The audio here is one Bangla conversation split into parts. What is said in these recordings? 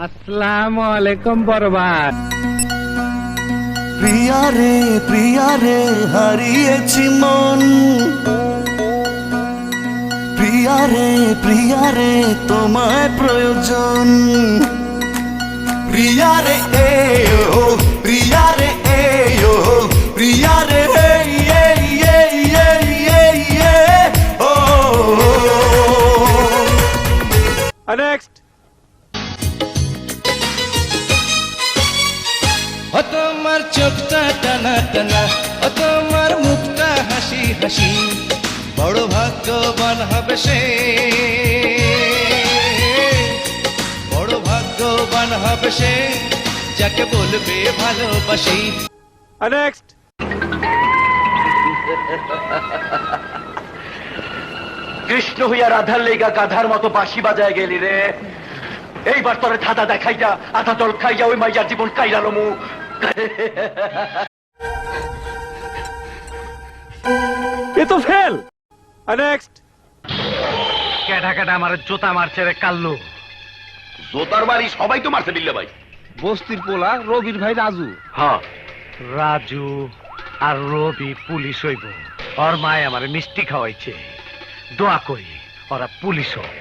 আসসালামু আলাইকুম বরবাদ। প্রিয়া রে হারিয়েছি মন, প্রিয়া রে তোমায় প্রয়োজন। প্রিয়া রে ও প্রিয়া রে ও প্রিয়া রে ও নেক্সট। ও তোমার চোখটা টানা টানা, ও তোমার মুখটা হাসি হাসি, বড় ভাগ্যবান হবে সে, বড় ভাগ্যবান হবে সে, যাকে বলবে ভালোবাসি। নেক্সট। কৃষ্ণ হইয়া রাধার লেগা গাধার মতো বাঁশি বাজায় গেলি রে। এইবার তোরে ধাঁধা দেখাইয়া আধা জল খাইয়া ওই মাইয়ার জীবন কাইরালো মু। এ তো ফেল। নেক্সট। কেডা কেডা আমার জুতা মারছে রে কাল্লু। জোতার বাড়ি সবাই তো মারছে বিল্লে ভাই। বস্তির পোলা রবির ভাই রাজু। হ্যাঁ, রাজু আর রবি পুলিশ হইব। ওর মায় আমার মিষ্টি খাওয়াইছে। দোয়া করি ওরা পুলিশ হোক।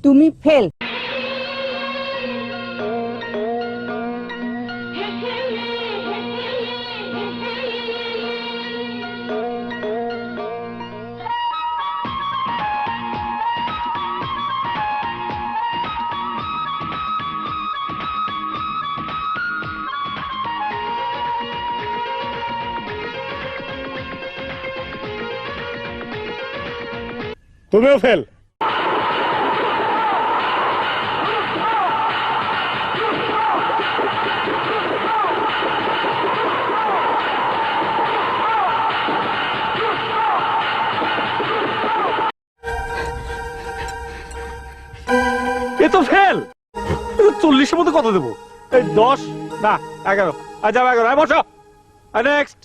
তুমি ফেল। তুমিও ফেল। এ তো ফেল। 40-এর মধ্যে কত দেবো? 10 না 11। আচ্ছা 11। বসো। নেক্সট।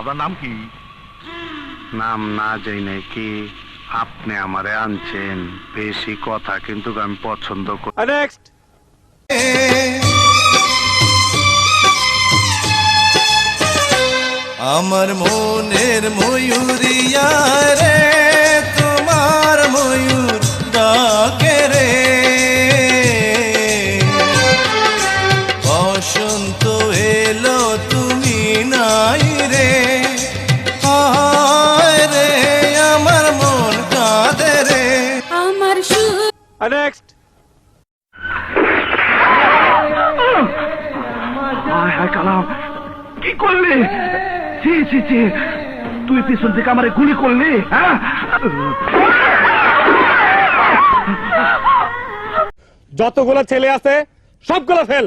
আপনার নাম কি? নাম না যাই নাই কি আপনি আমারে আনছেন, বেশি কথা কিন্তু আমি পছন্দ করি। নেক্সট। আমার মনের ময়ূরিয়া রে, তোমার ময়ূর ডাকে রে, বসন্ত এলো তুমি নাই রে, হায় রে আমার মন কাঁদে রে। আমার নেক্সট। হায় কালাম, কি করলি? ছি ছি ছি, তুই পিছন থেকে আমারে গুলি করলি? হ্যাঁ, যতগুলো ছেলে আছে সবগুলো ফেল।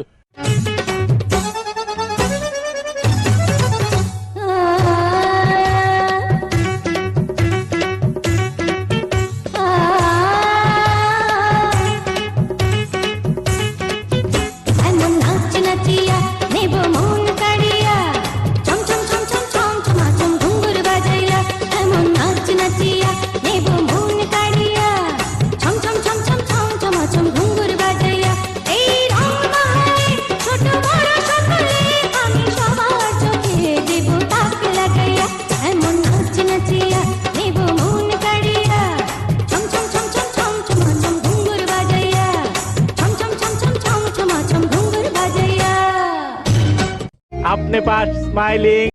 अपने पास स्माइलिंग